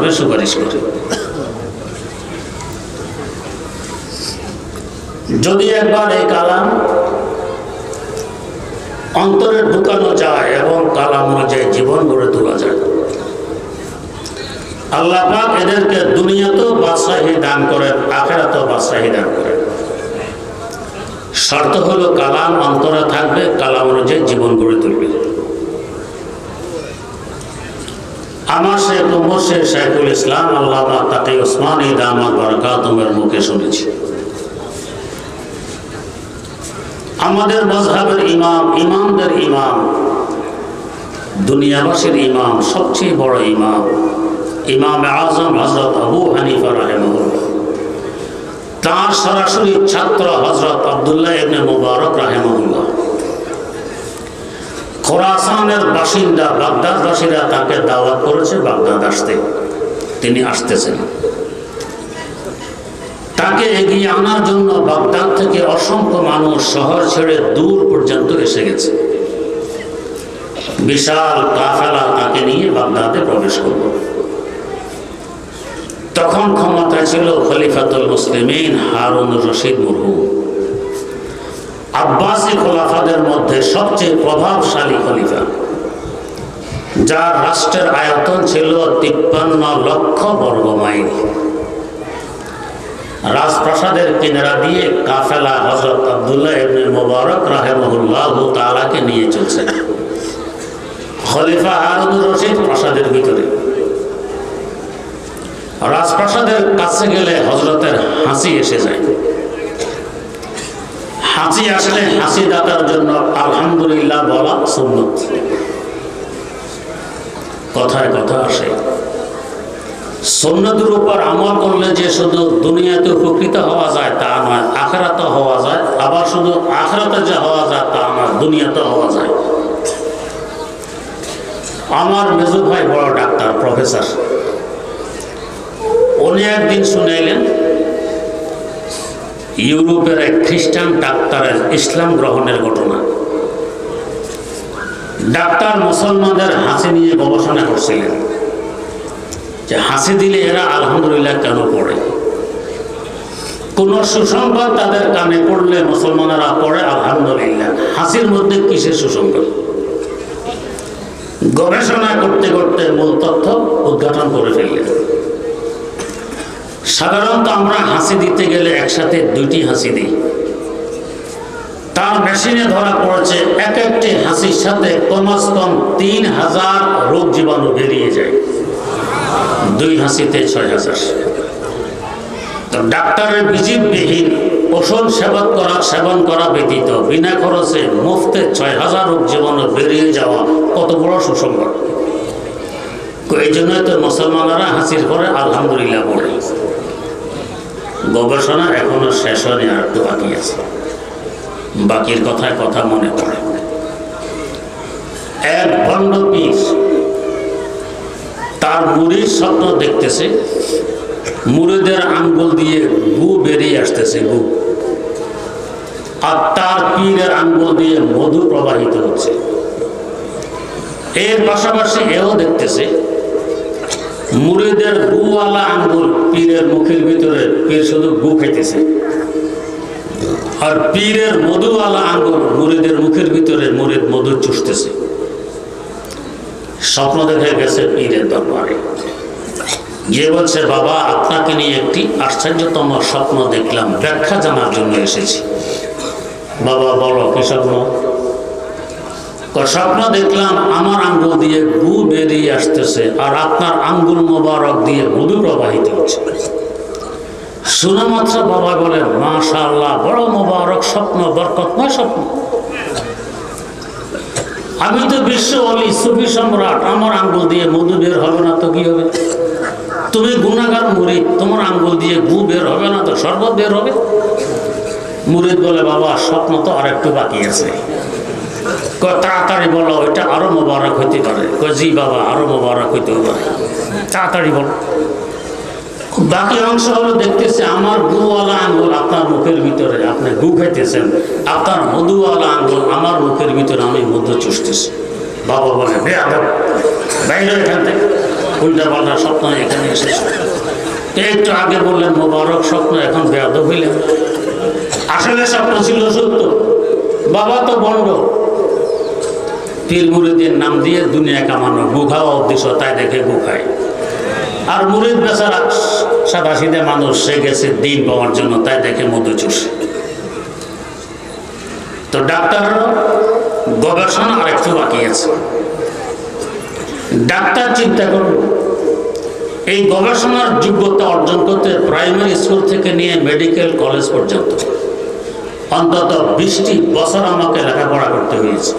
করে সুপারিশ করে। যদি একবার এই কালাম অন্তরে ঢুকানো যায় এবং কালাম অনুযায়ী জীবন গড়ে তোলা যায়, আল্লাহ পাক এদেরকে দুনিয়াতেও বাদশাহী দান করেন, আখিরাতেও বাদশাহী দান করেন। শর্ত হলো কালাম অন্তরে থাকবে, কালাম অনুযায়ী জীবন গড়ে তুলবে। আমার শেখ মুর্শিদ শাইখুল ইসলাম আল্লামা তাকি উসমানী দামাত বারাকাতুহুর মুখে শুনেছি, আমাদের মাযহাবের ইমাম, ইমামদের ইমাম, দুনিয়াবাসীর ইমাম, সবচেয়ে বড় ইমাম, ইমাম আযম হযরত আবু হানিফা রাহিমাহুল্লাহ, তার সরাসরি ছাত্র হযরত আব্দুল্লাহ ইবনে মুবারক রাহিমাহুল্লাহ, খোরাসানের বাসিন্দা বাগদাদবাসীরা তাকে দাওয়াত করেছে বাগদাদ আসতে, তিনি আসতেছেন। তাকে এগিয়ে আনার জন্য বাগদাদ থেকে অসংখ্য মানুষ শহর ছেড়ে দূর পর্যন্ত এসে গেছে। বিশাল কাফেলা তাকে নিয়ে বাগদাদে প্রবেশ করল। তখন ক্ষমতায় ছিল খলিফাতুল মুসলিমিন হারুনুর রশিদ মরহুম, আব্বাসী খোলাফাদের মধ্যে সবচেয়ে প্রভাবশালী খলিফা, যার রাষ্ট্রের আয়তন ছিল 53 লক্ষ বর্গ মাইল। রাজপ্রাসাদের কিনারা দিয়ে কাফেলা হযরত আব্দুল্লাহ ইবনে মুবারক রাহিমাহুল্লাহু তাআলাকে নিয়ে চলছে। খলিফা হারুনুর রশিদ প্রাসাদের ভিতরে। রাজপ্রাসাদের কাছে গেলে হযরতের হাসি এসে যায়। হাসি আসলে হাসি দাতার জন্য আলহামদুলিল্লাহ বলা সুন্নত। কথায় কথা আসে, সুন্নতের উপর আমল করলে যে শুধু দুনিয়াতে উপকৃত হওয়া যায় তা নয়, আখিরাতে হওয়া যায়। আবার শুধু আখিরাতে যে হওয়া যায় তা নয়, দুনিয়াতে হওয়া যায়। আমার মেজো ভাই বড় ডাক্তার, প্রফেসর, উনি একদিন শুনাইলেন ইউরোপের এক খ্রিস্টান ডাক্তারের ইসলাম গ্রহণের ঘটনা। ডাক্তার মুসলমানদের হাসি নিয়ে গবেষণা করছিলেন যে হাসি দিলে এরা আলহামদুলিল্লাহ কেন পড়ে। কোন সুসংবাদ তাদের কানে পড়লে মুসলমানেরা পড়ে আলহামদুলিল্লাহ। হাসির মধ্যে কিসের সুসংবাদ? গবেষণা করতে করতে মূল তথ্য উদ্ঘাটন করে ফেললেন। সাধারণত আমরা হাসি দিতে গেলে একসাথে দুইটি হাসি দিই। তার মেশিনে ধরা পড়েছে এক একটি হাসির সাথে কমাস কম 3000 রোগ জীবাণু বেরিয়ে যায়। দুই হাসিতে 6000। তো ডাক্তারের ভিজিটবিহীন ওষুধ সেবন করা ব্যতীত বিনা খরচে মুফতে 6000 রোগ জীবাণু বেরিয়ে যাওয়া কত বড় সুসংবাদ। এই জন্যই তো মুসলমানরা হাসির পরে আলহামদুলিল্লাহ পড়ে। গবেষণা এখনো শেষ হয়নি, আর একটু বাকি আছে। বাকির কথায় কথা মনে পড়ে। এক ভণ্ড পীর তার মুরিদ স্বপ্ন দেখতেছে, মুরিদের আঙ্গুল দিয়ে গু বেরিয়ে আসতেছে, গু, আর তার পীরের আঙ্গুল দিয়ে মধু প্রবাহিত হচ্ছে। এর পাশাপাশি এও দেখতেছে মুরিদের গুওয়ালা আঙ্গুল পীরের মুখের ভিতরে, পীর শুধু গু খাইতেছে, আর পীরের মধুওয়ালা আঙ্গুল মুরিদের মুখের ভিতরে, মুরিদ মধু চুষতেছে। স্বপ্ন দেখে গেছে পীরের দরবারে, গিয়ে বলছে, বাবা আপনাকে নিয়ে একটি আশ্চর্যতম স্বপ্ন দেখলাম, ব্যাখ্যা জানার জন্য এসেছি। বাবা বলো কি স্বপ্ন? স্বপ্ন দেখলাম আমার আঙ্গুল দিয়ে গু বেরিয়ে আসতেছে আর আপনার আঙ্গুল মোবারক দিয়ে মধু প্রবাহিত হচ্ছে। শুনে মাত্র বাবা বলেন, মাশাআল্লাহ, বড় মোবারক স্বপ্ন, বরকতময় স্বপ্ন। আমি তো বিশ্ব অলি, সুফি সম্রাট, আমার আঙ্গুল দিয়ে মধু বের হবে না তো কি হবে? তুমি গুনাহগার মুরিদ, তোমার আঙ্গুল দিয়ে গু বের হবে না তো শরবত বের হবে? মুরিদ বলে, বাবা স্বপ্ন তো আর একটু বাকি আছে। তাড়াতাড়ি বলো, এটা আরো মোবারক হইতে পারে। জি বাবা, আরো মোবারক হইতে পারে, তাড়াতাড়ি বলো। বাকি অংশ হলো দেখতেছে আমার গুওয়ালা আঙ্গুল আপনার মুখের ভিতরে, আপনি গু খাইতেছেন, আপনার মধুওয়ালা আঙ্গুল আমার মুখের ভিতরে, আমি মধু চুষতেছি। বাবা বলে, বেয়াদব, বাইরে এখান থেকে। উল্টা পাল্টা স্বপ্ন এখানে এসেছে। একটু আগে বললেন মোবারক স্বপ্ন, এখন বেয়াদব হইলেন। আসলে স্বপ্ন ছিল সত্য। বাবা তো বন্ড, পীর মুরিদের নাম দিয়ে দুনিয়া কামানো, গু খাওয়া উদ্দেশ্য, তাই দেখে গু খায়। আর মুরিদ বেচারা সাদা সিধে মানুষ, সে গেছে দিন পাওয়ার জন্য, তাই দেখে মধু চুষে। তো ডাক্তারেরও গবেষণা আর একটু বাকি আছে। ডাক্তার চিন্তা করুন, এই গবেষণার যোগ্যতা অর্জন করতে প্রাইমারি স্কুল থেকে নিয়ে মেডিকেল কলেজ পর্যন্ত অন্তত 20টি বছর আমাকে লেখাপড়া করতে হয়েছে।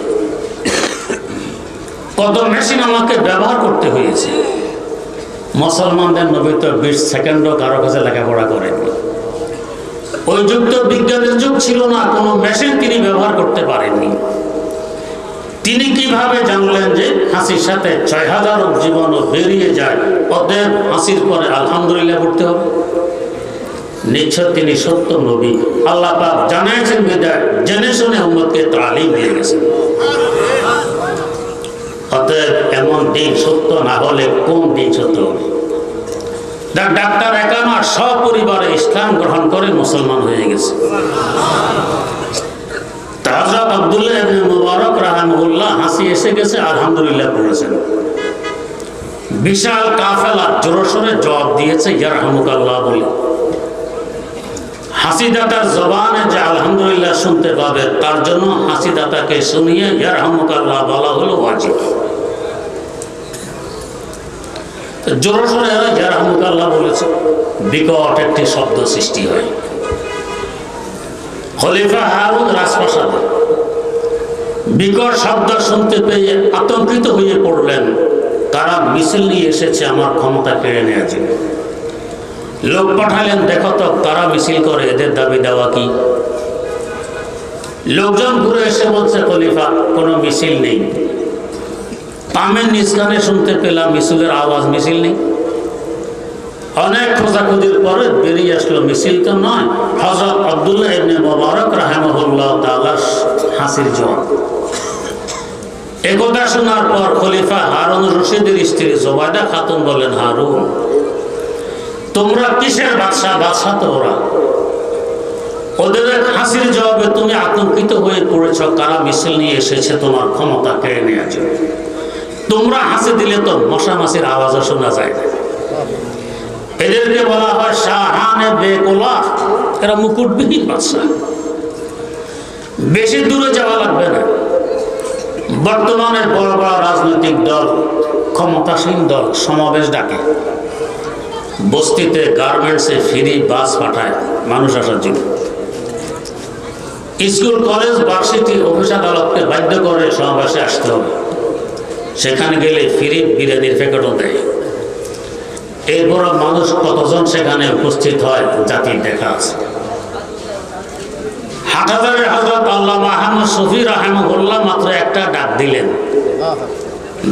কত মেশিন আমাকে ব্যবহার করতে হয়েছে। মুসলমানদের নবী তো 20 সেকেন্ডও কারো কাছে লেখাপড়া করেননি। ওই যুগ তো বিজ্ঞানের যুগ ছিল না, কোনো মেশিন তিনি ব্যবহার করতে পারেননি। তিনি কিভাবে জানলেন যে হাসির সাথে 6000 জীবনও বেরিয়ে যায়, অতএব হাসির পরে আলহামদুলিল্লাহ পড়তে হবে? নিশ্চয় তিনি সত্য নবী। আল্লাহ পাক জানাইছেন বিদায় জেনে শুনে উম্মতকে তালিম দিয়ে গেছেন। অতএব এমন দিন সত্য না হলে কোন দিন সত্য হবে? ডাক্তার একা না, সপরিবারে ইসলাম গ্রহণ করে মুসলমান হয়ে গেছে। হযরত আব্দুল্লাহ ইবনে মুবারক রাহিমাহুল্লাহ হাসি এসে গেছে, আলহামদুলিল্লাহ পড়েছেন। বিশাল কাফেলা জোরসোরে জবাব দিয়েছে ইয়ারহামুকাল্লাহ বলে। হাসিদাতার জবানে যে আলহামদুলিল্লাহ শুনতে পাবে, তার জন্য হাসিদাতাকে শুনিয়ে ইয়ারহামুকাল্লাহ বলা হলো ওয়াজিব। জোরসোরে ইয়ারহামুকাল্লাহ বলেছে, বিকট একটি শব্দ সৃষ্টি হয়। খলিফা হারুন রাজপ্রাসাদে বিকট শব্দ শুনতে পেয়ে আতঙ্কিত হয়ে পড়লেন। কারা মিছিল নিয়ে এসেছে আমার ক্ষমতা কেড়ে নেওয়ার জন্য। লোক পাঠালেন, দেখো তো কারা মিছিল করে, এদের দাবি দেওয়া কি? লোকজন ঘুরে এসে বলছে, খলিফা কোনো মিছিল নেই। কামের নিজ কানে শুনতে পেলাম মিছিলের আওয়াজ, মিছিল নেই। অনেক খোঁজাখুঁজির পরে বেরিয়ে আসলো মিছিল তো নয়, হযরত আব্দুল্লাহ ইবনে মুবারক রাহিমাহুল্লাহ তাআলা হাসির জবাব। একথা শোনার পর খলিফা হারুন রশিদের স্ত্রী জুবাইদা খাতুন বলেন, হারুন তোমরা কিসের বাদশা? বাদশা তো ওরা। ওদের হাসির জবাবে তুমি আতঙ্কিত হয়ে পড়েছ, কারা মিছিল নিয়ে এসেছে তোমার ক্ষমতা কেড়ে নেওয়ার জন্য। তোমরা হাসি দিলে তো মশা মাছির আওয়াজও শোনা যায় না। এদেরকে বলা হয় শাহানে বেকোলা, এরা মুকুটবিহীন বাদশা। বেশি দূরে যাওয়া লাগবে না। বর্তমানে বড় বড় রাজনৈতিক দল, ক্ষমতাসীন দল সমাবেশ ডাকে, বস্তিতে গার্মেন্টসে ফ্রি বাস পাঠায় মানুষ আসার জন্য। স্কুল কলেজ ভার্সিটি অফিস আদালতকে বাধ্য করে সমাবেশে আসতে হবে। সেখানে গেলে ফ্রি বিরিয়ানির প্যাকেটও দেয়। এরপর মানুষ কতজন সেখানে উপস্থিত হয় জাতির দেখা আছে। হাটহাজারের হযরত আল্লামা আহমদ শফী রাহিমাহুল্লাহ মাত্র একটা ডাক দিলেন।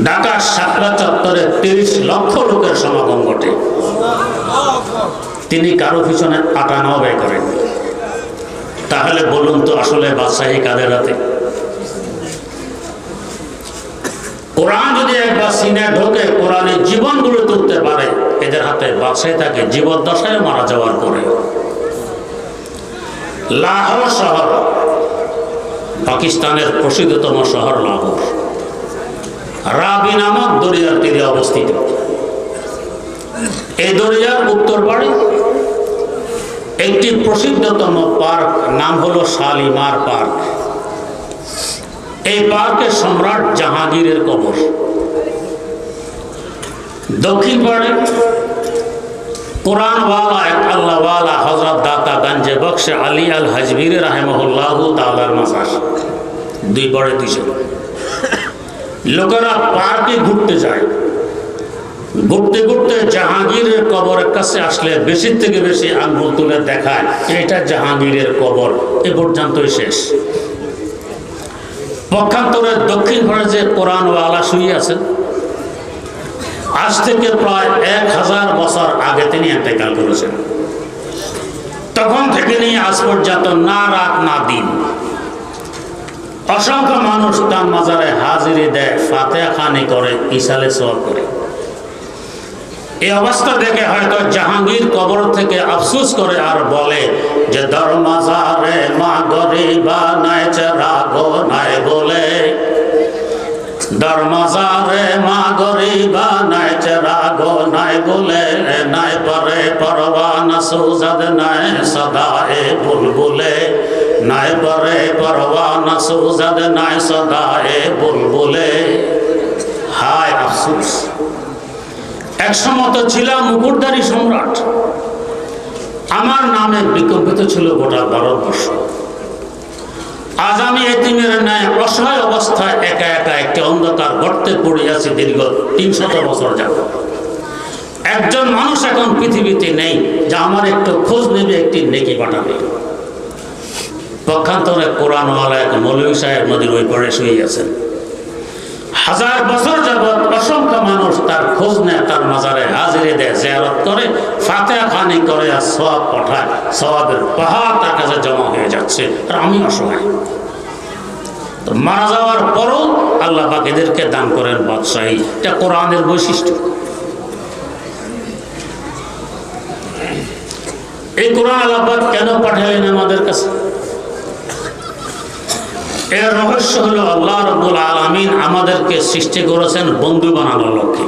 ঢাকার শাপলা চত্বরে 30 লক্ষ লোকের সমাগম ঘটে। তিনি কারো পিছনে আটা নাও ব্যয় করেন। তাহলে বলুন তো আসলে বাদশাহী কাদের হাতে? কোরআন যদি একবার সিনে ঢোকে, কোরআনের জীবন গড়ে তুলতে পারে, এদের হাতে বাদশাহী থাকে জীবদ্দশায় মারা যাওয়ার পরে। লাহোর শহর পাকিস্তানের প্রসিদ্ধতম শহর লাহোর, রাবি নামক দরিয়ার তীরে অবস্থিত। এই দরিয়ার উত্তর পাড়ে একটি প্রসিদ্ধতম পার্ক, নাম হলো শালিমার পার্ক। এই পার্কে সম্রাট জাহাঙ্গীরের কবর। দক্ষিণ পাড়ে কোরআনওয়ালা এক আল্লাহওয়ালা হযরত দাতা গঞ্জে বখশ আলী আল হাজবীর রাহিমাহুল্লাহু তাআলার মাজার। দুই পাড়ে দুইজন। লোকেরা পার্কে ঘুরতে যায়। ঘুরতে ঘুরতে জাহাঙ্গীরের কবরের কাছে আসলে বেশি থেকে বেশি আঙ্গুল তুলে দেখায় এটা জাহাঙ্গীরের কবর, এ পর্যন্তই শেষ। পক্ষান্তরে দক্ষিণ পাড়ে যে কোরআনওয়ালা শুয়ে আছেন, আজ থেকে প্রায় 1000 বছর আগে তিনি ইন্তেকাল করেছেন। তখন থেকে নিয়ে আজ পর্যন্ত না রাত না দিন অসংখ্য মানুষ তার মাজারে হাজিরি দেয়, ফাতিহা খানি করে, ইসালে সওয়াব করে। এই অবস্থা দেখে হয়তো জাহাঙ্গীর কবর থেকে আফসোস করে আর বলে যে দরমাজারে মা গরিবা নাই চেরাগো নাই বলে, দরমাজারে মা গরিবা নাই চেরাগো নাই বলে, নাই পরে পরওয়ানা সুজাদ নাই সদায়ে বুলবুলে, নাই পরে পরওয়ানা সুজাদ নাই সদায়ে বুলবুলে। হায় আফসোস, একসময় তো ছিলাম মুকুটধারী সম্রাট, আমার নামে বিকম্পিত ছিল গোটা ভারতবর্ষ। আজ আমি এতিমের ন্যায় অসহায় অবস্থায় একা একা একটি অন্ধকার গর্তে পড়ে আছি দীর্ঘ 300 বছর যাবত। একজন মানুষ এখন পৃথিবীতে নেই যা আমার একটু খোঁজ নেবে, একটি নেকি পাঠাবে। পক্ষান্তরে কোরআনওয়ালা এক মৌলভী সাহেব নদীর ওই পাড়ে শুয়ে আছেন। 1000 বছর যাবৎ অসংখ্য মানুষ তার খোঁজ নেয়, তার মাজারে হাজিরি দেয়, জিয়ারত করে, ফাতিহা খানি করে আর সওয়াব পাঠায়। সওয়াবের পাহাড় তার কাছে জমা হয়ে যাচ্ছে, আর আমি অসহায়। তো মারা যাওয়ার পরও আল্লাহ পাক এদেরকে দান করেন বাদশাহী। এটা কোরআনের বৈশিষ্ট্য। এই কোরআন আল্লাহ পাক কেন পাঠালেন আমাদের কাছে? এর রহস্য হলো আল্লাহ রাব্বুল আলামিন আমাদেরকে সৃষ্টি করেছেন বন্ধু বানানোর লক্ষ্যে।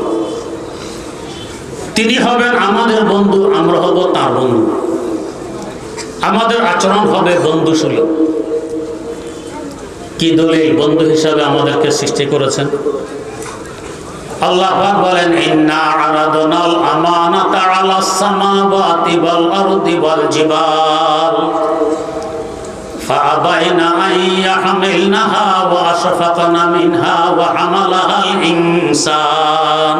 তিনি হবেন আমাদের বন্ধু, আমরা হব তার বন্ধু। আমাদের আচরণ হবে বন্ধুসুলভ। কি দলিল বন্ধু হিসাবে আমাদেরকে সৃষ্টি করেছেন? আল্লাহ পাক বলেন, ইন্না আরাদনাল আমানাতা আলাস সামাওয়াতি ওয়াল আরদি ওয়াল জিবাল فأبين أن يحملنها وأشفقن منها وحملها الإنسان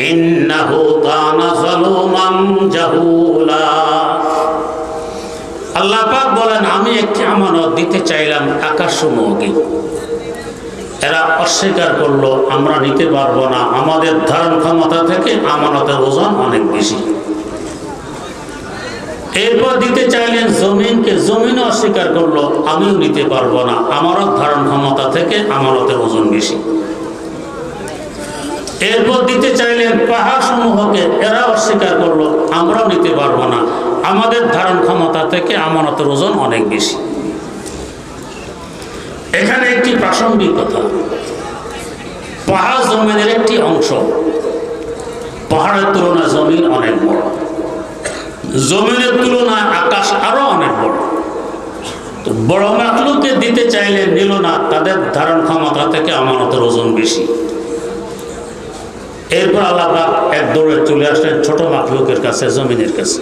إنه كان ظلوما جهولا। আল্লাহ পাক বলেন, আমি একটি আমানত দিতে চাইলাম আকাশসমূহকে, এরা অস্বীকার করলো, আমরা নিতে পারবো না, আমাদের ধারণ ক্ষমতা থেকে আমানতের ওজন অনেক বেশি। এরপর দিতে চাইলেন জমিনকে, জমিনও অস্বীকার করলো, আমিও নিতে পারবো না, আমারও ধারণ ক্ষমতা থেকে আমানতের ওজন বেশি। এরপর দিতে চাইলেন পাহাড় সমূহকে, এরা অস্বীকার করলো, আমরাও নিতে পারবো না, আমাদের ধারণ ক্ষমতা থেকে আমানতের ওজন অনেক বেশি। এখানে একটি প্রাসঙ্গিক কথা, পাহাড় জমিনের একটি অংশ, পাহাড়ের তুলনায় জমিন অনেক বড়, জমিনের তুলনায় আকাশ আরো অনেক বড়। তো বড় মাখলুককে দিতে চাইলে নিল না, তাদের ধারণ ক্ষমতা থেকে আমানতের ওজন বেশি। এরপর আল্লাহ পাক এক দৌড়ে চলে আসলেন ছোট মাখলুকের কাছে, জমিনের কাছে।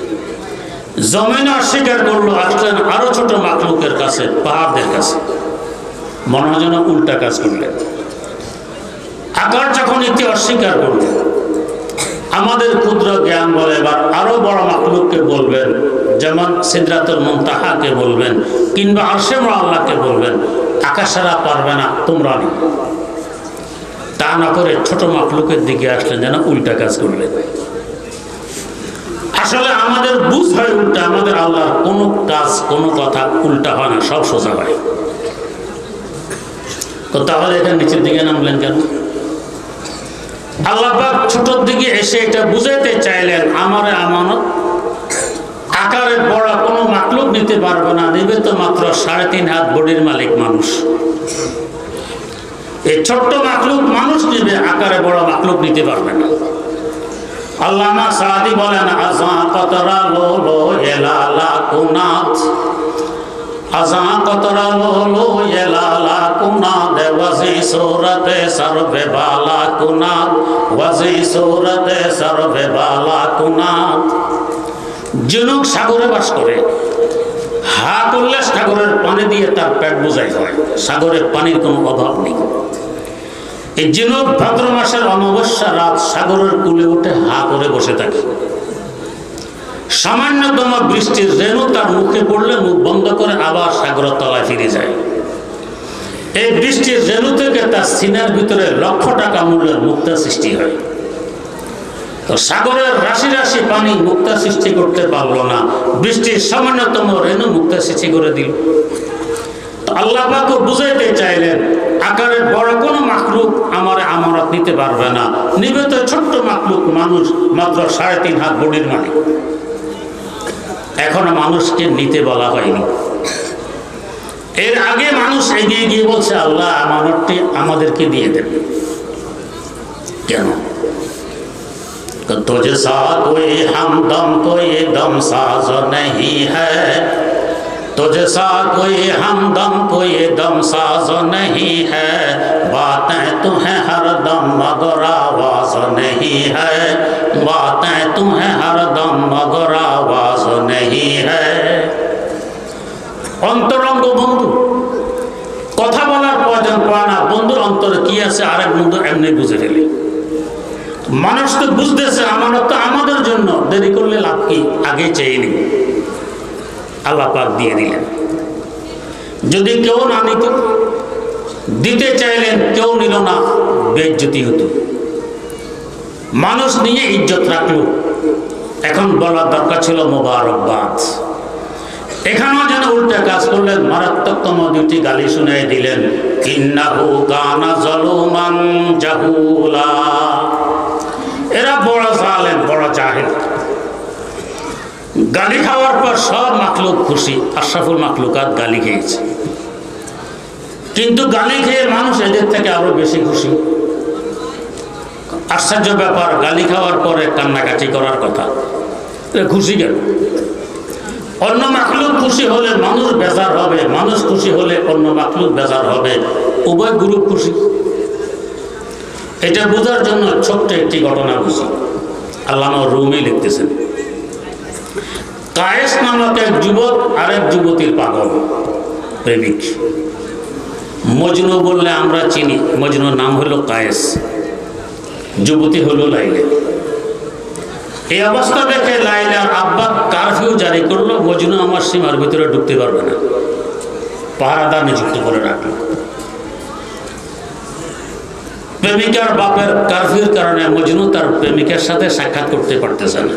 জমিন অস্বীকার করলো, আসলেন আরো ছোট মাখলুকের কাছে, পাহাড়দের কাছে। মনে হয় যেন উল্টা কাজ করলেন। আকার যখন এটি অস্বীকার করলেন, আমাদের ক্ষুদ্র জ্ঞান বলে এবার আরো বড় মাখলুককে বলবেন, যেমন সিদরাতুল মুনতাহাকে বলবেন, কিংবা আরশে মুআল্লাকে বলবেন, আকাশেরা পারবে না, তোমরা নি। তা না করে ছোট মাখলুকের দিকে আসলেন, যেন উল্টা কাজ করলেন। আসলে আমাদের বুঝ হয় উল্টা, আমাদের আল্লাহর কোনো কাজ কোনো কথা উল্টা হয় না, সব সোজা হয়। তো তাহলে এটা নিচের দিকে নামলেন কেন? আল্লাহ পাক ছোটর দিকে এসে এটা বুঝাইতে চাইলেন, আমার আমানত আকারে বড় কোনো মাখলুক নিতে পারবে না, নিবে তো মাত্র 3.5 হাত বডির মালিক মানুষ। এই ছোট্ট মাখলুক মানুষ নিবে, আকারে বড় মাখলুক নিতে পারবে না। আল্লামা সাদি বলেন, আযা কতরা লোলো এলালা কুনাত, আযা কতরা লোলো এলালা কুনাত, ওয়াজি সূরতে সরবে বালা কুনাত, ওয়াজি সূরতে সরবে বালা কুনাত। জুনুক সাগরে বাস করে, হা করলে সাগরের পানি দিয়ে তার পেট বোঝাই হয়, সাগরে পানির কোনো অভাব নেই। এই জিনুক ভাদ্র মাসের অমাবস্যা রাত সাগরের কূলে উঠে হা করে বসে থাকে। সামান্যতম বৃষ্টির রেণু তার মুখে পড়লে মুখ বন্ধ করে আবার সাগরের তলায় ফিরে যায়। এই বৃষ্টির রেণু থেকে তার সিনার ভিতরে লক্ষ টাকা মূল্যের মুক্তা সৃষ্টি হয়। তো সাগরের রাশি রাশি পানি মুক্তা সৃষ্টি করতে পারলো না, বৃষ্টির সামান্যতম রেণু মুক্তা সৃষ্টি করে দিল। আল্লাহ পাক বুঝাইতে চাইলেন, আকারে বড় কোনো মাখলুক আমার আমানত নিতে পারবে না। নিবে তো ছোট্ট মাখলুক, মানুষ মাত্র 3.5 হাত বডির মালিক। এখনো মানুষকে নিতে বলা হয়নি। এর আগে মানুষ এগিয়ে গিয়ে বলছে আল্লাহ আমানতটি আমাদেরকে দিয়ে দেন। কেন? तुझे सा कोई हमदम कोई दम साज नहीं है, तुझे सा कोई हमदम कोई दम साज नहीं है, बातें तुम्हें हर दम मगर आवाज नहीं है, बातें तुम्हें हर दम मगर आवाज नहीं है। অন্তরঙ্গ বন্ধু কথা বলার প্রয়োজন পড়ে না। বন্ধুর অন্তরে কি আছে আরেক বন্ধু এমনি বুঝে ফেলে। মানুষ তো বুঝতেছে আমানত তো আমাদের জন্য, দেরি করলে লাভ কি, আগে চেয়ে নি। আল্লাহ পাক দিয়ে দিলেন। যদি কেউ না নিত, দিতে চাইলেন কেউ নিল না, বেইজ্জতি হতো। মানুষ নিয়ে ইজ্জত রাখলো। এখন বলার দরকার ছিল মোবারকবাদ। এখানেও যেন উল্টা কাজ করলেন, মারাত্মকতম 2টি গালি শুনিয়ে দিলেন। ইন্নাহু কানা যালুমান জাহুলা। এরা বড় জালেম, বড় জাহিল। গালি খাওয়ার পর সব মাখলুক খুশি, আশরাফুল মাখলুকাত গালি খেয়েছে। কিন্তু গালি খেয়ে মানুষ এদের থেকে আরো বেশি খুশি। আশ্চর্য ব্যাপার, গালি খাওয়ার পরে কান্নাকাটি করার কথা, খুশি কেন? অন্য মাখলুক খুশি হলে মানুষ বেজার হবে, মানুষ খুশি হলে অন্য মাখলুক বেজার হবে, উভয় গ্রুপ খুশি। এটা বোঝার জন্য ছোট্ট একটি ঘটনা বুঝি। আল্লামা রুমি লিখতেছেন, কায়েস নামক এক যুবক আরেক যুবতীর পাগল, প্রেমিক। মজনু বললে আমরা চিনি, মজনুর নাম হলো কায়েস, যুবতী হলো লাইলা। এই অবস্থা দেখে লাইলার আব্বা কারফিউ জারি করলো, মজনু আমার সীমার ভিতরে ঢুকতে পারবে না, পাহারাদার নিযুক্ত করে রাখলো। প্রেমিকার বাপের কারফিউর কারণে মজনু তার প্রেমিকার সাথে সাক্ষাৎ করতে পারতেছে না।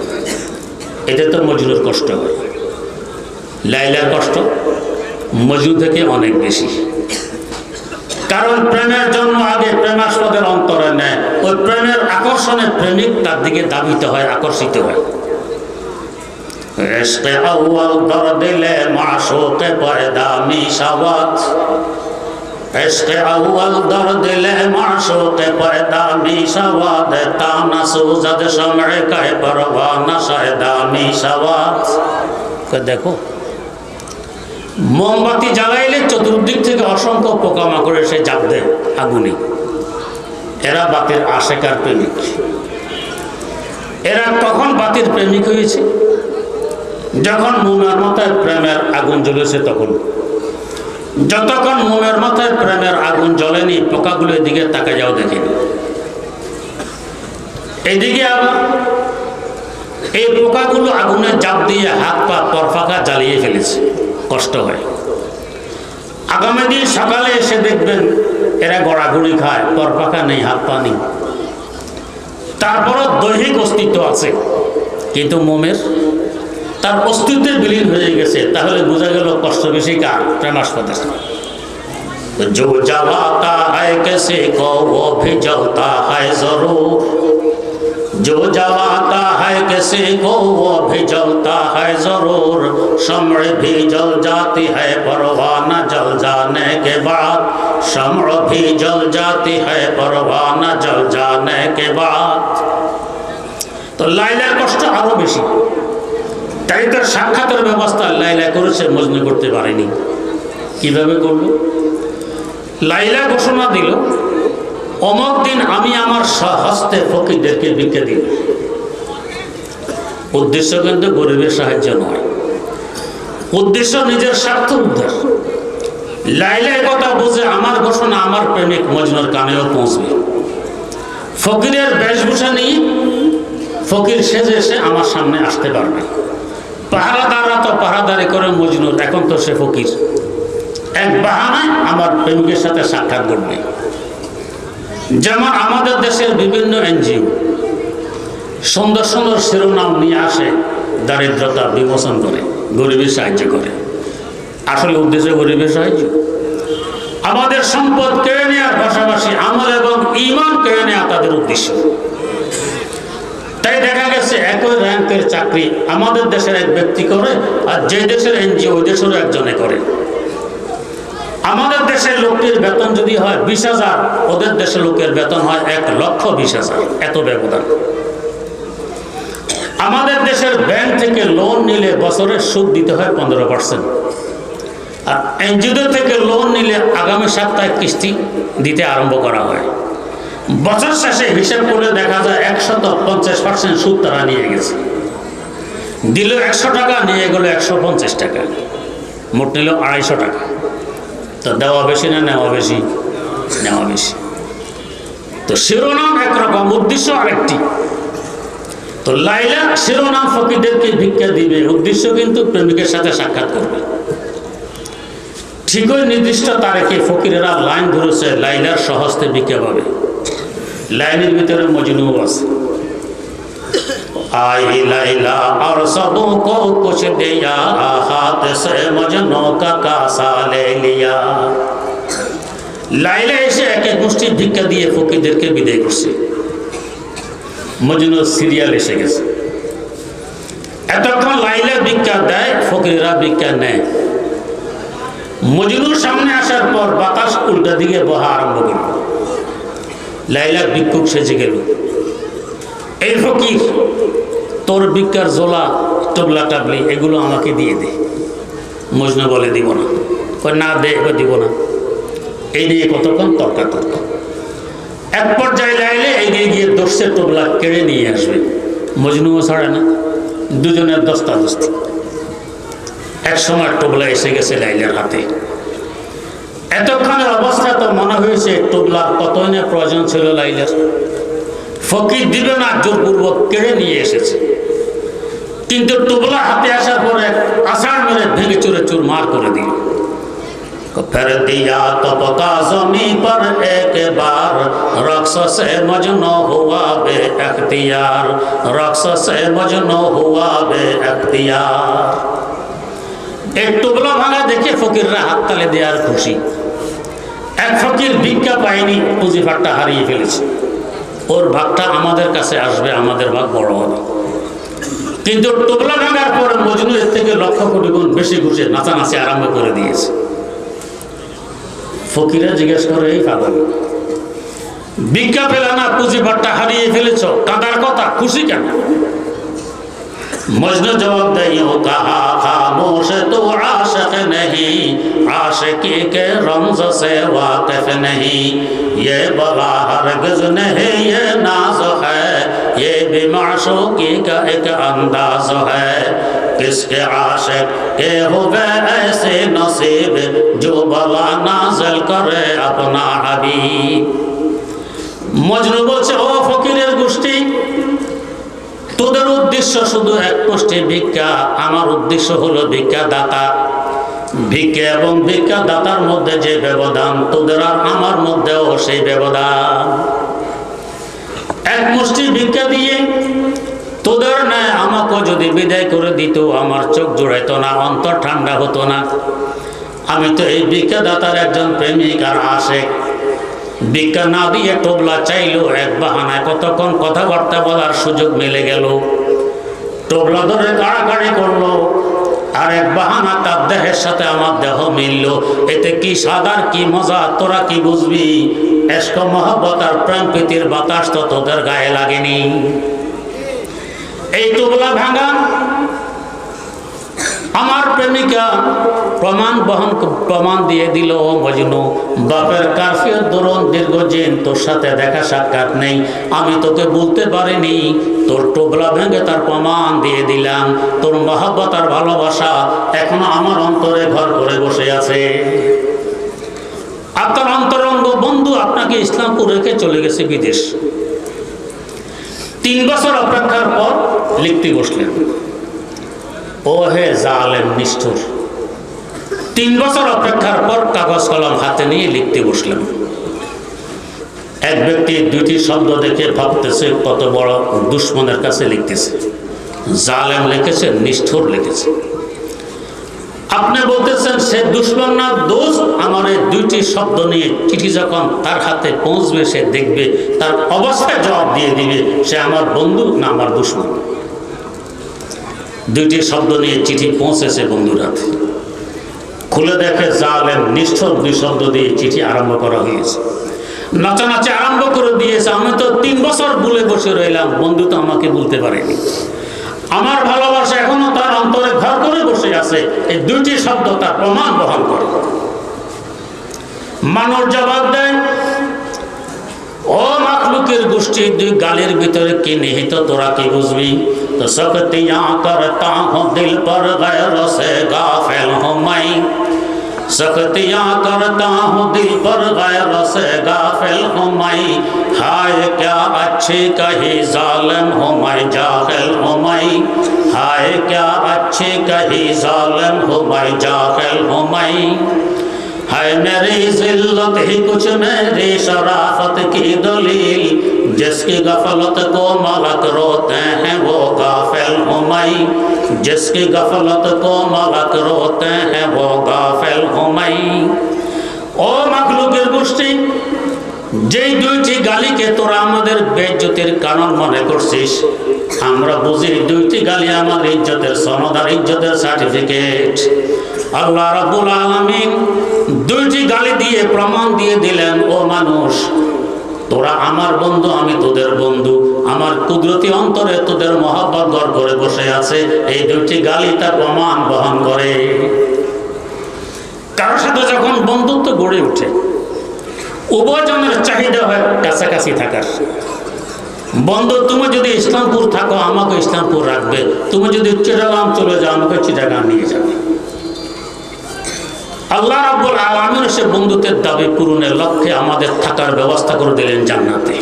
এতে তো মজনুর কষ্ট হয়। লাইলার কষ্ট মজনু থেকে অনেক বেশি। কারণ প্রেমের জন্য আগে প্রেমাস্পদের অন্তরে নেয়, ওই প্রেমের আকর্ষণে প্রেমিক তার দিকে দাবিত হয়, আকর্ষিত হয়। ইশকে আউয়াল দর দিলে মাশুকে পয়দা মিশাওয়াত, ইশকে আউয়াল দর দিলে মাশুকে পয়দা মিশাওয়াত, তানা সুজাদ শমে কায় পরওয়ানা শায়দা মিশাওয়াত। দেখো, মোমবাতি জ্বালাইলে চতুর্দিক থেকে অসংখ্য পোকামাকড় এসে জাপ দেয় আগুনে। এরা বাতির আশেকার প্রেমিক। এরা কখন বাতির প্রেমিক হয়েছে? যখন মোমের মাথায় প্রেমের আগুন জ্বলেছে তখন। যতক্ষণ মোমের মাথায় প্রেমের আগুন জ্বলেনি, পোকাগুলো এদিকে তাকা যাও দেখেনি। এদিকে আবার এই পোকাগুলো আগুনে জাপ দিয়ে হাত পা তরফাকা জ্বালিয়ে ফেলেছে, কষ্ট হয়। আগামী দিন সকালে এসে দেখবেন এরা গড়াগড়ি খায়, তরফাকা নেই, হাত পা নেই। তারপরও দৈহিক অস্তিত্ব আছে, কিন্তু মোমের তার অস্তিত্বের বিলীন হয়ে গেছে। তাহলে বোঝা গেল কষ্ট বেশি কার? প্রেমাস্পদের। जो जलाता है किसी को वो भी जलता है जरूर, जो जलाता है किसी को वो भी जलता है जरूर, शम्र भी जल जाती है परवाना जल जाने के बाद, शम्र भी जल जाती है परवाना जल जाने के बाद। तो লাইলার কষ্ট আরো বেশি। তাই তার সাক্ষাতের ব্যবস্থা লাইলা করেছে, মজনু করতে পারেনি। কিভাবে করলো? লাইলা ঘোষণা দিল, অমুক দিন আমি আমার স্বহস্তে ফকিরদেরকে ভিক্ষা দিব। উদ্দেশ্য কিন্তু গরিবের সাহায্য নয়, উদ্দেশ্য নিজের স্বার্থ উদ্ধার। লাইলা কথা বুঝে আমার ঘোষণা আমার প্রেমিক মজনুর কানেও পৌঁছবে। ফকিরের বেশভূষা নিয়ে ফকির সেজে এসে আমার সামনে আসতে পারবে। পাহারাদাররা তো পাহারাদারি করে মজনুর, এখন তো সে ফকির। এক বাহানায় আমার প্রেমিকের সাথে সাক্ষাৎ করবে। যেমন আমাদের দেশের বিভিন্ন এনজিও সুন্দর সুন্দর শিরোনাম নিয়ে আসে, দারিদ্রতা বিমোচন করে, গরিবের সাহায্য করে। আসলে উদ্দেশ্য গরিবের সাহায্য। আমাদের সম্পদ কেড়ে নেওয়ার পাশাপাশি আমল এবং ঈমান কেড়ে নেওয়া তাদের উদ্দেশ্য। তাই দেখা গেছে একই র্যাঙ্কের চাকরি আমাদের দেশের এক ব্যক্তি করে, আর যে দেশের এনজিও ওই দেশেরও একজনে করে। আমাদের দেশের লোকটির বেতন যদি হয় 20,000, ওদের দেশের লোকের বেতন হয় 1,20,000, এত ব্যবধান। আমাদের দেশের ব্যাংক থেকে লোন নিলে বছরের সুদ দিতে হয় 15%, আর এনজিও থেকে লোন নিলে আগামী সপ্তাহে কিস্তি দিতে আরম্ভ করা হয়। বছর শেষে হিসাব করলে দেখা যায় 150% সুদ তারা নিয়ে গেছে। দিল 100 টাকা, নিয়ে গেল 150 টাকা, মোট নিল 250 টাকা। তো দেওয়া বেশি না নেওয়া বেশি? নেওয়া বেশি। তো শিরোনাম একরকম, উদ্দেশ্য আরেকটি। তো লাইলা শিরোনাম ফকিরদেরকে ভিক্ষা দিবে, উদ্দেশ্য কিন্তু প্রেমিকের সাথে সাক্ষাৎ করবে। ঠিকই নির্দিষ্ট তারিখে ফকিরেরা লাইন ধরেছে লাইলার স্বহস্তে ভিক্ষা পাবে। লাইনের ভিতরে মজনু আছে। आई लैला और सबों को कुछ दिया, हाथ से मजनू का कासा ले लिया। লাইলা এসে এক এক গোষ্ঠী ভিক্ষা দিয়ে ফকিরদেরকে বিদায় করছে। মজনু সিরিয়াল এসে গেছে। এতক্ষণ লাইলা ভিক্ষা দেয়, ফকিরেরা ভিক্ষা নেয়। মজনুর সামনে আসার পর বাতাস উল্টা দিকে বহা আরম্ভ করল। লাইলা ভিক্ষুক সেজে গেল। এই ফকির, তোর ভিক্ষার জোলা টবলা টাবলি এগুলো আমাকে দিয়ে দে। মজনু বলে দিব না। কই না দে, দিব না। এই নিয়ে কতক্ষণ তর্কাতর্ক। এক পর্যায়ে লাইলে এগিয়ে গিয়ে দোষের টবলা কেড়ে নিয়ে আসবে। মজনুও ছাড়ে না, দুজনের দস্তাদস্তি। এক সময় টবলা এসে গেছে লাইলার হাতে। এতক্ষণের অবস্থা তো মনে হয়েছে টবলার কতই না প্রয়োজন ছিল লাইলার। ফকির দিবে না, জোরপূর্বক কেড়ে নিয়ে এসেছে। কিন্তু টুবলা হাতে আসার পরে আষাঢ় মেরে ভেঙে চুরে চুরমার করে দিল। फिर दिया तबका ज़मीं पर एक बार, रक्स से मजनू हुआ बेअख्तियार, रक्स से मजनू हुआ बेअख्तियार। एक टुबला भाঙা দেখে ফকিররা হাততালি দেওয়ার খুশি। এক ফকির ভিক্ষা পায়নি, পুঁজি ভাগটা হারিয়ে ফেলেছে। ওর ভাগটা আমাদের কাছে আসবে, আমাদের ভাগ বড় হবে। কিন্তু টুবলা ভাঙার পরে মজনু এর থেকে লক্ষ কোটি গুণ বেশি ঘুষে নাচানাচি আরম্ভ করে দিয়েছে। ফকিরা জিজ্ঞেস করে, এই পাগল, ভিক্ষা পেলে না, পুঁজি ভাগটা হারিয়ে ফেলেছ, কাঁদার কথা, খুশি কেন? मजनू जवाब दे यूं कहा, खामोश तो आशिक नहीं, आशिकी के रमज से वाकिफ नहीं, ये बला हरगिज नहीं, ये नाज है, ये भी माशूकी का एक अंदाज है। किसके आशिक के हुए ऐसे नसीब, जो बला नाज़िल करे अपना हबीब। मजनू बोलছে, ও ফকিরের গোষ্ঠী, তোদের উদ্দেশ্য শুধু এক মুষ্টি ভিক্ষা, আমার উদ্দেশ্য হলো ভিক্ষা দাতা। ভিক্ষা এবং ভিক্ষা দাতার মধ্যে যে ব্যবধান, তোদের আর আমার মধ্যেও সেই ব্যবধান। এক মুষ্টি ভিক্ষা দিয়ে তোদের ন্যায় আমাকে যদি বিদায় করে দিত, আমার চোখ জোড়াইতো না, অন্তর ঠান্ডা হতো না। আমি তো এই ভিক্ষা দাতার একজন প্রেমিক আর আশেক। ভিক্ষা না দিয়ে টোবলা চাইলো, এক বাহানায় কতক্ষণ কথাবার্তা বলার সুযোগ মিলে গেল। টোবলা ধরে কাড়াকাড়ি করলো, আর এক বাহানা তার দেহের সাথে আমার দেহ মিলল। এতে কি সাদার কি মজা, তোরা কি বুঝবি? এশক মহব্বত আর প্রেম প্রীতির বাতাস তো তোদের গায়ে লাগেনি। এই টোবলা ভাঙা আমার প্রেমিকা প্রমাণ দিয়ে দিল, ও মজনু, বাপের কারফিউ দরুন দীর্ঘদিন তোর সাথে দেখা সাক্ষাৎ নেই, আমি তোকে বলতে পারিনি। তোর টোবলা ভেঙে তার প্রমাণ দিয়ে দিলাম। তোর মহব্বত আর ভালোবাসা এখনো আমার অন্তরে ঘর করে বসে আছে। আপনার অন্তরঙ্গ বন্ধু আপনাকে ইসলামপুর রেখে চলে গেছে বিদেশ। 3 বছর অপেক্ষার পর লিখতে বসলেন। ও হে জালেম নিষ্ঠুর, 3 বছর অপেক্ষার পর কাগজ কলম হাতে নিয়ে লিখতে বসলেন। এক ব্যক্তি 2টি শব্দ দেখে ভাবতেছে কত বড় দুশ্মনের কাছে লিখতেছে। জালেম লিখেছে, নিষ্ঠুর লিখেছে। আপনি বলতেছেন সে দুশ্মন না দোস্ত। আমার এই দুইটি শব্দ নিয়ে চিঠি যখন তার হাতে পৌঁছবে, সে দেখবে তার অবস্থায় জবাব দিয়ে দিবে সে আমার বন্ধু না আমার দুশ্মন। দুইটি শব্দ নিয়ে চিঠি পৌঁছেছে বন্ধুর হাতে। খুলে দেখে জালেম নিষ্ঠুর দুই শব্দ দিয়ে চিঠি আরম্ভ করা হয়েছে। নাচানাচি আরম্ভ করে দিয়েছে। আমি তো 3 বছর ভুলে বসে রইলাম, বন্ধু তো আমাকে বলতে পারেনি। আমার ভালোবাসা এখনো তার অন্তরে ঘর করে বসে আছে। এই দুইটি শব্দ তার প্রমাণ বহন করে। মানুষ জবাব দেয়, ও মাখলুকের গোষ্ঠী, দুই গালের ভিতরে কি নিহিত তোরা কি বুঝবি? তো সকতিয়া করতা হো দিল পর গয়র সে গাফিল হো মাই, सकतियाँ करता हूँ दिल पर गैर से गाफिल हूँ मैं। हाय क्या अच्छी कही जालिम हूँ मैं, जाहिल हूँ मैं। हाय क्या अच्छी कही जालिम हूँ मैं, जाहिल हूँ मैं। है मेरी जिल्लत ही कुछ मेरी शराफत की दलील, जिसकी गफलत को मलक रोते हैं वो गाफिल हूँ मैं, जिसकी गफलत को मलक रोते हैं वो गाफिल हूँ मैं। ओ मखलूकेर गोष्ठी, যেই দুইটি গালিকে তোরা আমাদের বেইজ্জতের কারণ মনে করছিস, আমরা বুঝি দুইটি গালি আমার ইজ্জতের সনদ আর ইজ্জতের সার্টিফিকেট। আল্লাহ রাব্বুল আলামিন দুইটি গালি দিয়ে প্রমাণ দিয়ে দিলেন, ও মানুষ, তোরা আমার বন্ধু, আমি তোদের বন্ধু। আমার কুদরতি অন্তরে তোদের মহব্বত ঘর করে বসে আছে। এই দুইটি গালি তার প্রমাণ বহন করে। কারোর সাথে যখন বন্ধুত্ব গড়ে ওঠে, উভয়জনের চাহিদা হয় কাছাকাছি থাকার। বন্ধু, তুমি যদি ইসলামপুর থাকো আমাকে ইসলামপুর রাখবে, তুমি যদি চিটাগাং চলে যাও আমাকে চিটাগাং নিয়ে যাবে। আল্লাহ রাব্বুল আলামিন সে বন্ধুত্বের দাবি পূরণের লক্ষ্যে আমাদের থাকার ব্যবস্থা করে দিলেন জান্নাতে।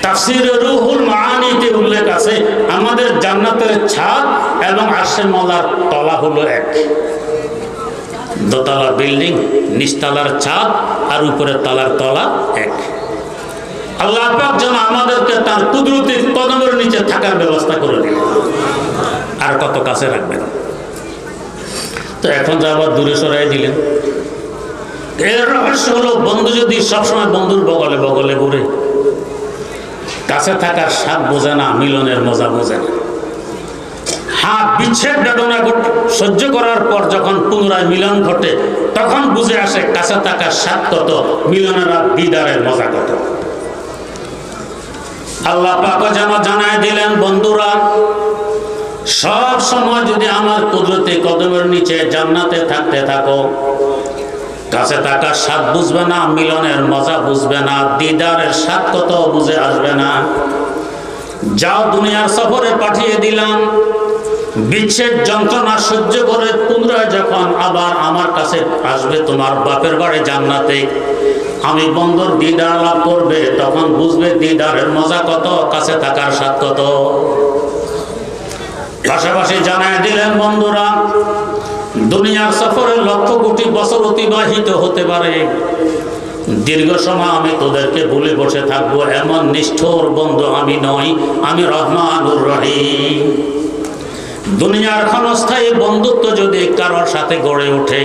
তাফসীরে রুহুল মাআনিতে উল্লেখ আছে, আমাদের জান্নাতের ছাদ এবং আরশে মাওলার তলা হলো এক। দোতলা বিল্ডিং, নিচতলার ছাদ আর উপরের তলার তলা এক। আল্লাহ পাক যেন আমাদেরকে তার কুদরতি কদমের নিচে থাকার ব্যবস্থা করে দিলেন। আর কত কাছে রাখবেন? তো এখন যা আবার দূরে সরাই দিলেন। এর রহস্য হলো, বন্ধু যদি সবসময় বন্ধুর বগলে বগলে ঘুরে, কাছে থাকার স্বাদ বোঝে না, মিলনের মজা বোঝে না। হ্যাঁ, বিচ্ছেদ বেদনা সহ্য করার পর যখন পুনরায় মিলন ঘটে, তখন বুঝে আসে কাছে থাকার স্বাদ কত, মিলনের আর দিদারের মজা কত। আল্লাহ পাক যেন জানায় দিলেন, বন্ধুরা, সব সময় যদি আমার কুদরতি কদমের নিচে জান্নাতে থাকতে থাকো, কাছে থাকার স্বাদ বুঝবে না, মিলনের মজা বুঝবে না, দিদারের স্বাদ কত বুঝে আসবে না। যাও, দুনিয়ার সফরে পাঠিয়ে দিলাম, বিচ্ছেদ যন্ত্রণা সহ্য করে পুনরায় যখন আবার আমার কাছে আসবে তোমার বাপের বাড়ি জান্নাতে, আমি বন্ধুর দিদার লাভ করবে, তখন বুঝবে দিদারের মজা কত, কাছে থাকার স্বাদ কত। পাশাপাশি জানায় দিলেন, বন্ধুরা, দুনিয়ার সফরে লক্ষ কোটি বছর অতিবাহিত হতে পারে, দীর্ঘ সময় আমি তোদেরকে ভুলে বসে থাকবো এমন নিষ্ঠুর বন্ধু আমি নই, আমি রহমানুর রহিম। দুনিয়ার ক্ষণস্থায়ী বন্ধুত্ব যদি কারোর সাথে গড়ে ওঠে,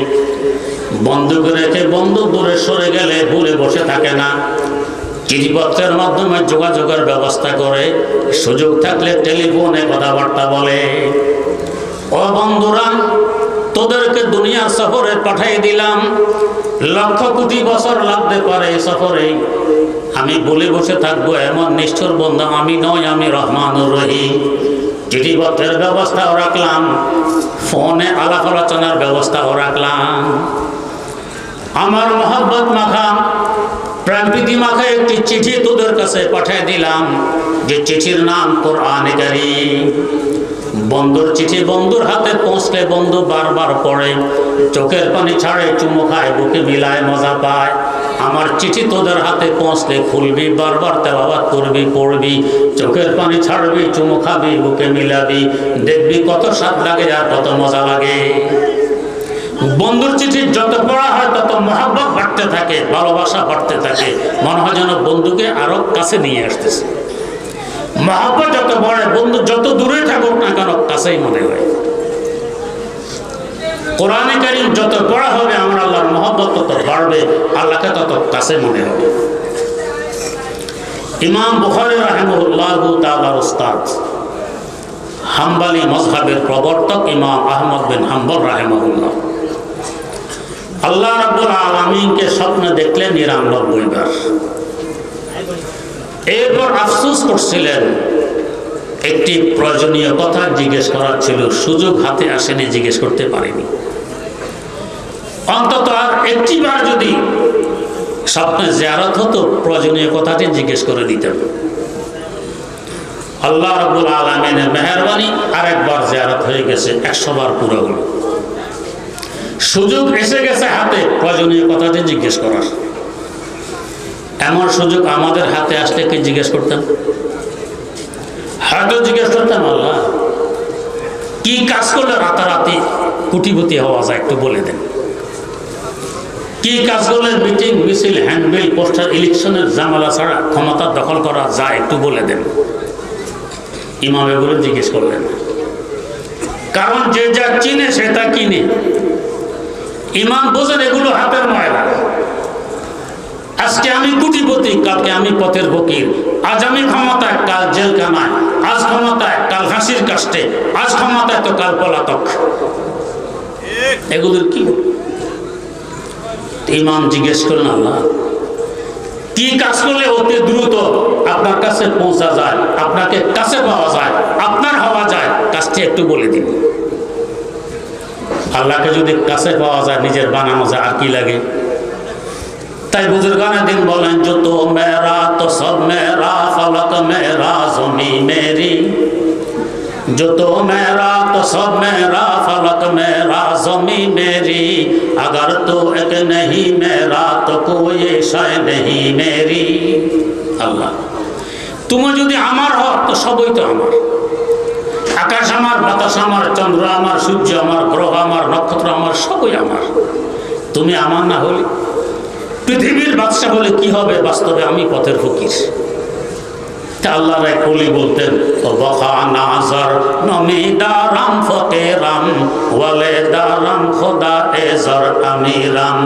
বন্ধুকে রেখে বন্ধু দূরে সরে গেলে ভুলে বসে থাকে না, চিঠিপত্রের মাধ্যমে যোগাযোগের ব্যবস্থা করে, সুযোগ থাকলে টেলিফোনে কথাবার্তা বলে। ও বন্ধুরা, তোদেরকে দুনিয়ার সফরে পাঠিয়ে দিলাম, লক্ষ কোটি বছর লাগতে পারে এই সফরে, আমি বলে বসে থাকবো এমন নিষ্ঠুর বন্ধু আমি নই, আমি রহমানুর রহিম। চিঠিপত্রের ব্যবস্থাও রাখলাম, ফোনে আলাপ আলোচনার ব্যবস্থাও রাখলাম। আমার মহব্বত মাখা, প্রাণপ্রীতি মাখা একটি চিঠি তোদের কাছে পাঠিয়ে দিলাম, যে চিঠির নাম কোরআন কারীম। বন্ধুর চিঠি বন্ধুর হাতে পৌঁছলে বন্ধু বারবার পড়ে, চোখের পানি ছাড়ে, চুমু খায়, বুকে মিলায়, মজা পায়। আমার চিঠি তোদের হাতে পৌঁছলে খুলবি, বারবার তেলাওয়াত করবি, পড়বি, চোখের পানি ছাড়বি, চুমু খাবি, বুকে মিলাবি, দেখবি কত স্বাদ লাগে আর কত মজা লাগে। বন্ধুর চিঠি যত পড়া হয় তত মহব্বত বাড়তে থাকে, ভালোবাসা বাড়তে থাকে, মনে হয় যেন বন্ধুকে আরো কাছে নিয়ে আসতেছে। মহব্বত যত বাড়ে, বন্ধু যত দূরে থাকুক না কেন কাছেই মনে হয়। কোরআনে কারীম যত পড়া হবে আমার আল্লাহর মহব্বত তত বাড়বে, আল্লাহকে তত কাছে মনে হবে। ইমাম বুখারী রাহিমাহুল্লাহু তাআলার উস্তাদ, হাম্বলি মাযহাবের প্রবর্তক ইমাম আহমদ বিন হাম্বল রাহিমাহুল্লাহ, আল্লাহ রাব্বুল আলামিনকে স্বপ্নে দেখলেন ৯৯ বার। এরপর আফসোস করছিলেন, একটি প্রয়োজনীয় কথা জিজ্ঞেস করার ছিল, সুযোগ হাতে আসেনি, জিজ্ঞেস করতে পারিনি। অন্তত আর একটি বার যদি স্বপ্নে জিয়ারত হতো, প্রয়োজনীয় কথাটি জিজ্ঞেস করে দিতেন। আল্লাহ রাব্বুল আলামিনের মেহেরবানি আরেকবার জিয়ারত হয়ে গেছে, ১০০ বার পুরো হলো। সুযোগ এসে গেছে হাতে প্রয়োজনীয় কথাটি জিজ্ঞেস করার। এমন সুযোগ আমাদের হাতে আসলে কি জিজ্ঞেস করতেন? হয়তো জিজ্ঞেস করতেন, আল্লাহ কি কাজ করলে রাতারাতি কোটিপতি হওয়া যায় একটু বলে দেন। কি কাজ করলে মিটিং মিছিল হ্যান্ডবিল পোস্টার ইলেকশনের ঝামেলা ছাড়া ক্ষমতা দখল করা যায় একটু বলে দেন। ইমাম এগুলো জিজ্ঞেস করলেন, কারণ যে যা চিনে সে তা কিনে। ইমাম বোঝেন এগুলো হাতের ময়লা। আজকে আমি কোটিপতি, কালকে আমি পথের ফকির। আজ আমি ক্ষমতায়, কাল জেলখানায়। আজ ক্ষমতায়, কাল ফাঁসির কাস্টে। আজ ক্ষমতায় তো কাল পলাতক। এগুলোর কি? ইমাম জিজ্ঞেস করলেন, আল্লাহ কি কাজ করলে অতি দ্রুত আপনার কাছে পৌঁছা যায়, আপনাকে কাছে পাওয়া যায়, আপনার হওয়া যায়, কাজটি একটু বলে দিন। আল্লাহকে যদি কাছে পাওয়া যায়, নিজের বানানো যায়, আর কি লাগে? তাই বুজুর্গানে দিন বলেন, जो तो मेरा तो सब मेरा, फलक मेरा ज़मी मेरी। जो तो मेरा तो सब मेरा, फलक मेरा ज़मी मेरी। अगर तो एक नहीं मेरा, तो कोई शय नहीं मेरी। আল্লাহ, তুমি যদি আমার হও তো সবই তো আমার। আকাশ আমার, বাতাস আমার, চন্দ্র আমার, সূর্য আমার, গ্রহ আমার, নক্ষত্র আমার, সবই আমার। তুমি আমার না হলে, পৃথিবীর বাদশা বলে কি হবে? বাস্তবে আমি পথের ফকির। আল্লাহ এক ওলি বলতেন, নমিদারাম ফকিরাম ওয়ালেদারাম খোদা এজর আমিরাম,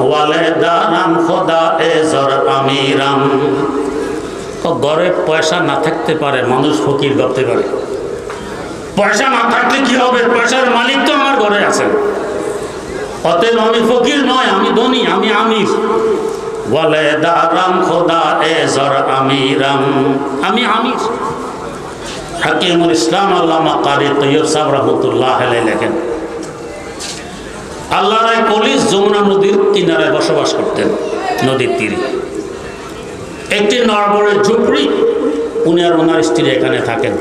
ওয়ালেদারাম খোদা এজর আমিরাম। ঘরে পয়সা না থাকতে পারে, মানুষ ফকির ভাবতে পারে। পয়সা না থাকলে কি হবে? পয়সার মালিক তো আমার ঘরে আছেন। অতএব আমি ফকির নয়, আমি ধনী, আমি আমির। বলে দারাম খোদা এজর আমিরাম, আমি আমির। হাকিমুল ইসলাম আল্লামা কারি তৈয়ব সাহেব রহমতুল্লাহ আলাইহি লেখেন, আল্লাহর এক ওলি যমুনা নদীর কিনারে বসবাস করতেন, নদীর তীরে। একটি নড়বড়ে ঝুপড়ি, উনি আর ওনার স্ত্রী এখানে থাকেন।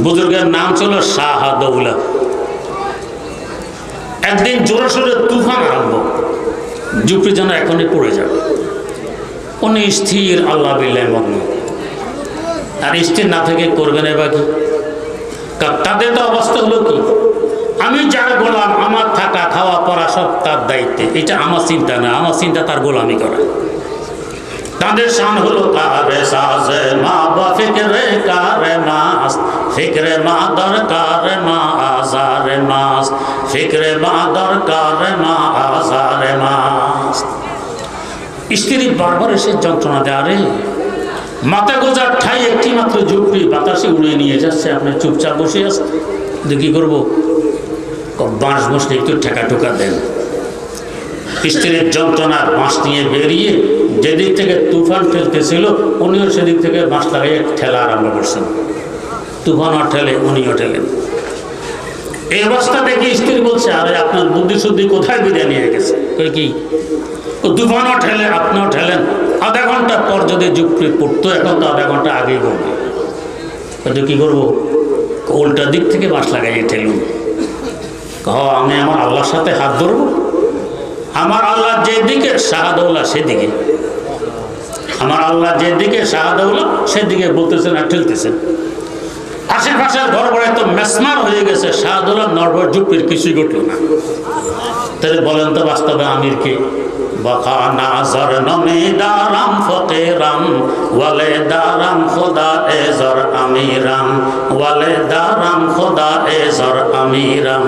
বুজুর্গের নাম ছিল শাহদৌলা। একদিন জোরে সোরে তুফান আরম্ভ, ঝুপড়ি যেন এখনই পড়ে যাবে। উনি স্থির আল্লাহ বিল্লাহ মগ্ন। আর স্থির না থেকে করবেন এবার কি? তাদের তো অবস্থা হলো কি, আমি যার গোলাম, আমার থাকা খাওয়া পড়া সব তার দায়িত্বে। এটা আমার চিন্তা না, আমার চিন্তা তার গোলামি করা। তাদের শান হলো কারে সাজে মা বা ফিকরে কারে মাস, ফিকরে মা দরকার মা আজারে মাস, ফিকরে মা দরকার মা আজারে মাস। স্ত্রী বারবার এসে যন্ত্রণা দেয়, আরে মাথা গোজার ঠাই একটি মাত্র ঝুপড়ি, বাতাসে উড়িয়ে নিয়ে যাচ্ছে, আপনি চুপচাপ বসে আছেন, কি করবো? বাঁশ বসলে একটু ঠেকা ঠোকা দেন। স্ত্রীর যন্ত্রণার বাঁশ নিয়ে বেরিয়ে যেদিক থেকে তুফান ঠেলতেছিল, উনিও সেদিক থেকে বাঁশ লাগিয়ে ঠেলা আরম্ভ করছেন। তুফানও ঠেলে, উনিও ঠেলেন। এই অবস্থা দেখে স্ত্রী বলছে, আরে আপনার বুদ্ধি শুদ্ধি কোথায় বিদায় নিয়ে গেছে? কি তুফানও ঠেলে, আপনিও ঠেলেন। আধা ঘন্টা পর যদি যুক্তি পড়তো, এখন তো আধা ঘন্টা আগেই পড়বে। কিন্তু কী করবো? উল্টা দিক থেকে বাঁশ লাগাইয়ে ঠেলুন। আমি আমার আল্লাহর সাথে হাত ধরবো? আমার আল্লাহ যেদিকে শাহদৌলা সেদিকে, আমার আল্লাহ যেদিকে শাহদৌলা সেদিকে বলতেছেন আর ঠেলতেছেন। আশেপাশের ঘর বাড়ি তো মেসমার হয়ে গেছে, শাহদৌলা নরবর ঝুপড়ির কিছুই ঘটল না। তাহলে বলেন তো বাস্তবে আমির কে? বকা নাজর নমিদারাম ফকিরাম ওয়ালে দারাম খোদা এজর আমিরাম, ওয়ালে দারাম খোদা এজর আমিরাম।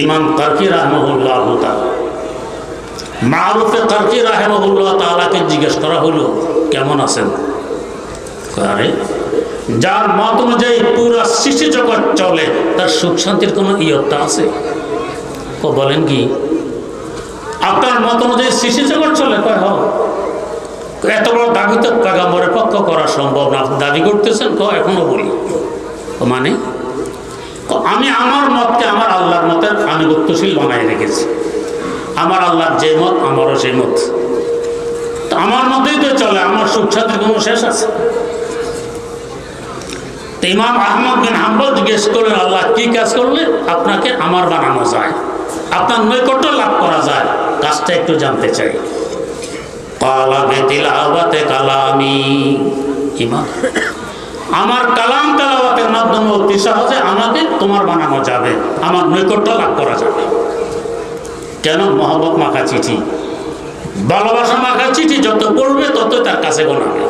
ইমাম কারকি রাহমাহুল্লাহ তাআলা, মারুফে কারকি রাহমাহুল্লাহ তাআলাকে জিজ্ঞেস করা হলো, কেমন আছেন? আরে যার মত অনুযায়ী পুরা সৃষ্টি জগৎ চলে, তার সুখ শান্তির কোনো ইয়ত্তা আছে? ও বলেন কি আপনার মত অনুযায়ী সৃষ্টি জগৎ চলে? কয় হ। এত বড় দাবি তো পয়গম্বরের পক্ষ করা সম্ভব না, দাবি করতেছেন? এখনো বলি মানে আমি আমার মতকে আমার আল্লাহর মতের আনুগত্যশীল বানাই রেখেছি। আমার আল্লাহর যে মত আমারও সেই মত, তো আমার মতেই তো চলে, আমার সুখ শান্তির কোনো শেষ আছে? তো ইমাম আহমদ বিন হাম্বল জিজ্ঞেস করলেন, আল্লাহ কি কাজ করলে আপনাকে আমার বানানো যায়, আপনার নৈকট্য লাভ করা যায়, কাজটা একটু জানতে চাই। ক্বালা বিতিলাওয়াতি কালামি, ইমাম আমার কালাম তেলাওয়াতের মাধ্যমে অতি সহজে আমাকে তোমার বানানো যাবে, আমার নৈকট্য লাভ করা যাবে। কেন? মহব্বত মাখা চিঠি, ভালোবাসা মাখা চিঠি যত পড়বে তত তার কাছে গোনাবে।